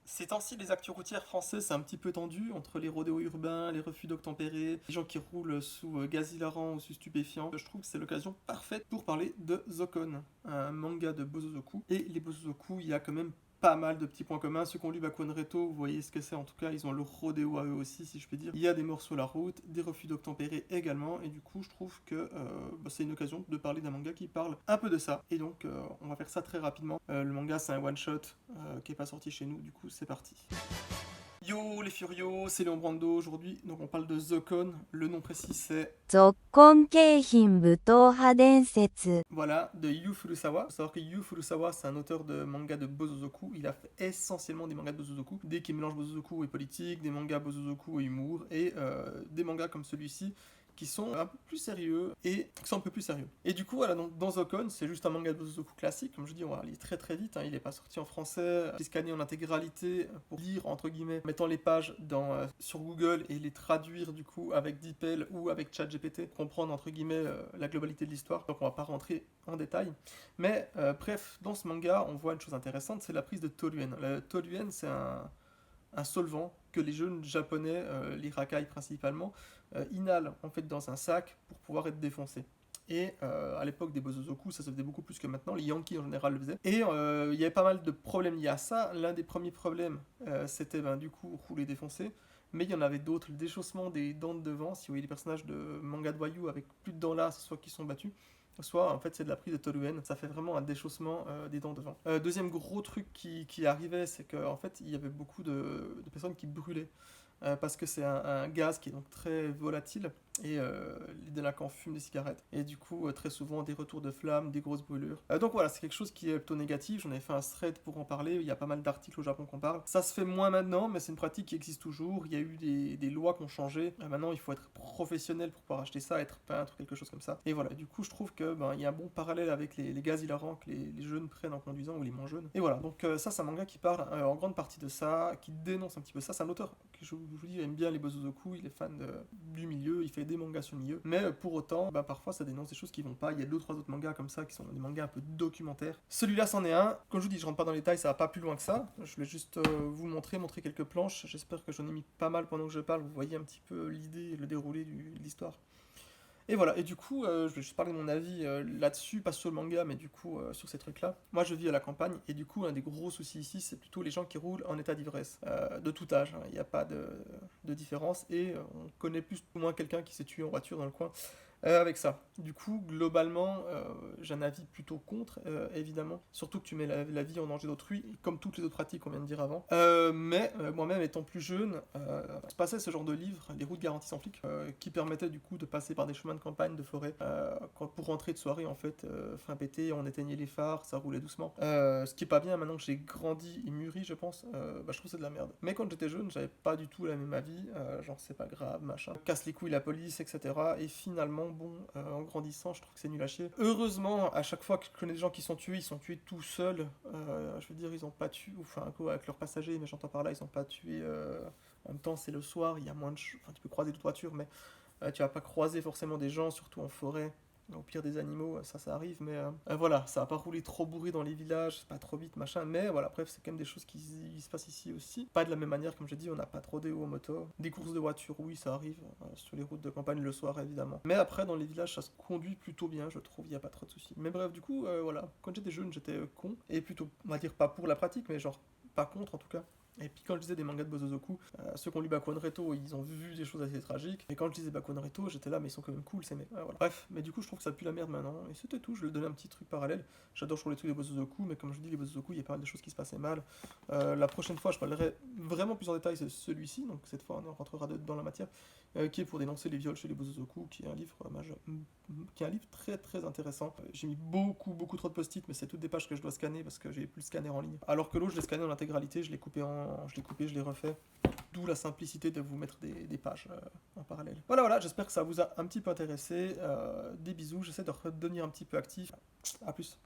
Ces temps-ci, les actus routières français, c'est un petit peu tendu entre les rodéos urbains, les refus d'obtempérer, les gens qui roulent sous gaz hilarant ou sous stupéfiants. Je trouve que c'est l'occasion parfaite pour parler de Zokon, un manga de Bosozoku. Et les Bosozoku, il y a quand même pas mal de petits points communs. Ceux qui ont lu Bakuan Reto, vous voyez ce que c'est en tout cas, ils ont le rodéo à eux aussi, si je puis dire. Il y a des morts sur la route, des refus d'obtempérer également, et du coup, je trouve que c'est une occasion de parler d'un manga qui parle un peu de ça. Et donc, on va faire ça très rapidement. Le manga, c'est un one-shot qui est pas sorti chez nous, du coup, c'est parti. Yo les furios, c'est Léon Brando aujourd'hui, donc on parle de Zokon, le nom précis c'est ぞっこん京浜武闘派伝説 voilà, de Yu Furusawa. Il faut savoir que Yu Furusawa, c'est un auteur de manga de Bosozoku. Il a fait essentiellement des mangas de Bosozoku, des qui mélangent Bosozoku et politique, des mangas Bosozoku et humour, et des mangas comme celui-ci qui sont un peu plus sérieux et qui sont un peu plus sérieux. Et du coup, voilà, donc dans Zokon, c'est juste un manga de Bosozoku classique, comme je dis, on va lire très très vite, hein, il n'est pas sorti en français, j'ai scanné en intégralité pour lire, entre guillemets, mettant les pages sur Google et les traduire du coup avec DeepL ou avec ChatGPT, pour comprendre entre guillemets la globalité de l'histoire, donc on va pas rentrer en détail. Mais bref, dans ce manga, on voit une chose intéressante, c'est la prise de Toluen. Le Toluen, c'est un solvant que les jeunes japonais, les racailles principalement, inhalent en fait dans un sac pour pouvoir être défoncés. Et à l'époque des Bosozoku, ça se faisait beaucoup plus que maintenant. Les Yankees en général le faisaient. Et il y avait pas mal de problèmes liés à ça. L'un des premiers problèmes, c'était du coup rouler défoncé. Mais il y en avait d'autres. Le déchaussement des dents de devant. Si vous voyez les personnages de manga de voyous avec plus de dents là, soit qui sont battus, soit en fait c'est de la prise de Toluen, ça fait vraiment un déchaussement des dents devant. Deuxième gros truc qui arrivait, c'est qu'en fait il y avait beaucoup de personnes qui brûlaient. Parce que c'est un gaz qui est donc très volatile et les délinquants fument des cigarettes et du coup très souvent des retours de flammes, des grosses brûlures. Donc voilà, c'est quelque chose qui est plutôt négatif, j'en avais fait un thread pour en parler, il y a pas mal d'articles au Japon qu'on parle. Ça se fait moins maintenant mais c'est une pratique qui existe toujours, il y a eu des lois qui ont changé. Maintenant il faut être professionnel pour pouvoir acheter ça, être peintre ou quelque chose comme ça. Et voilà, du coup je trouve que il y a un bon parallèle avec les gaz hilarants que les jeunes prennent en conduisant ou les moins jeunes. Et voilà, donc ça c'est un manga qui parle en grande partie de ça, qui dénonce un petit peu ça, c'est un auteur que je vous dis, il aime bien les Bosozoku, il est fan du milieu, il fait des mangas sur le milieu, mais pour autant, parfois ça dénonce des choses qui vont pas. Il y a 2 ou 3 autres mangas comme ça qui sont des mangas un peu documentaires. Celui-là c'en est un. Comme je vous dis, je rentre pas dans les détails, ça va pas plus loin que ça. Je vais juste vous montrer quelques planches. J'espère que j'en ai mis pas mal pendant que je parle. Vous voyez un petit peu l'idée et le déroulé de l'histoire. Et voilà, et du coup, je vais juste parler de mon avis là-dessus, pas sur le manga, mais du coup sur ces trucs-là. Moi, je vis à la campagne, et du coup, un des gros soucis ici, c'est plutôt les gens qui roulent en état d'ivresse, de tout âge, hein. Il n'y a pas de différence, et on connaît plus ou moins quelqu'un qui s'est tué en voiture dans le coin avec ça. Du coup, globalement, j'ai un avis plutôt contre, évidemment. Surtout que tu mets la vie en danger d'autrui, comme toutes les autres pratiques qu'on vient de dire avant. Mais moi-même, étant plus jeune, je passais ce genre de livre, les routes garanties sans flic, qui permettaient du coup de passer par des chemins de campagne, de forêt, pour rentrer de soirée, en fait, fin pété, on éteignait les phares, ça roulait doucement. Ce qui est pas bien, maintenant que j'ai grandi et mûri, je pense, je trouve que c'est de la merde. Mais quand j'étais jeune, j'avais pas du tout la même avis, genre c'est pas grave, machin, casse les couilles la police, etc. Et finalement, bon, en grandissant, je trouve que c'est nul à chier. Heureusement, à chaque fois que je connais des gens qui sont tués, ils sont tués tout seuls. Je veux dire, ils ont pas tué, enfin, quoi, avec leurs passagers, mais j'entends par là, ils ont pas tué. En même temps, c'est le soir, il y a moins de. Enfin, tu peux croiser d'autres voitures, mais tu vas pas croiser forcément des gens, surtout en forêt. Au pire des animaux, ça arrive, mais voilà, ça va pas rouler trop bourré dans les villages, c'est pas trop vite, machin, mais voilà, bref, c'est quand même des choses qui se passent ici aussi. Pas de la même manière, comme je dis, on n'a pas trop des hauts motos. Des courses de voitures, oui, ça arrive, sur les routes de campagne le soir, évidemment. Mais après, dans les villages, ça se conduit plutôt bien, je trouve, il y a pas trop de soucis. Mais bref, du coup, voilà, quand j'étais jeune, j'étais con, et plutôt, on va dire, pas pour la pratique, mais genre, pas contre en tout cas. Et puis quand je disais des mangas de Bosozoku, ceux qui ont lu Bakuan Reto, ils ont vu des choses assez tragiques. Et quand je disais Bakuan Reto, j'étais là, mais ils sont quand même cool, ces mecs. Voilà. Bref, mais du coup, je trouve que ça pue la merde maintenant. Et c'était tout, je lui donnais un petit truc parallèle. J'adore toujours les trucs des Bosozoku, mais comme je dis, les Bosozoku, il y a pas mal de choses qui se passaient mal. La prochaine fois, je parlerai vraiment plus en détail de celui-ci, donc cette fois, on rentrera dans la matière, qui est pour dénoncer les viols chez les Bosozoku, qui est un livre qui est un livre très très intéressant. J'ai mis beaucoup trop de post-it, mais c'est toutes des pages que je dois scanner parce que j'ai plus le scanner en ligne. Alors que l'autre, je l'ai scanné en intégralité, je l'ai coupé, je l'ai refait. D'où la simplicité de vous mettre des pages en parallèle. Voilà, j'espère que ça vous a un petit peu intéressé. Des bisous, j'essaie de redevenir un petit peu actif. A plus.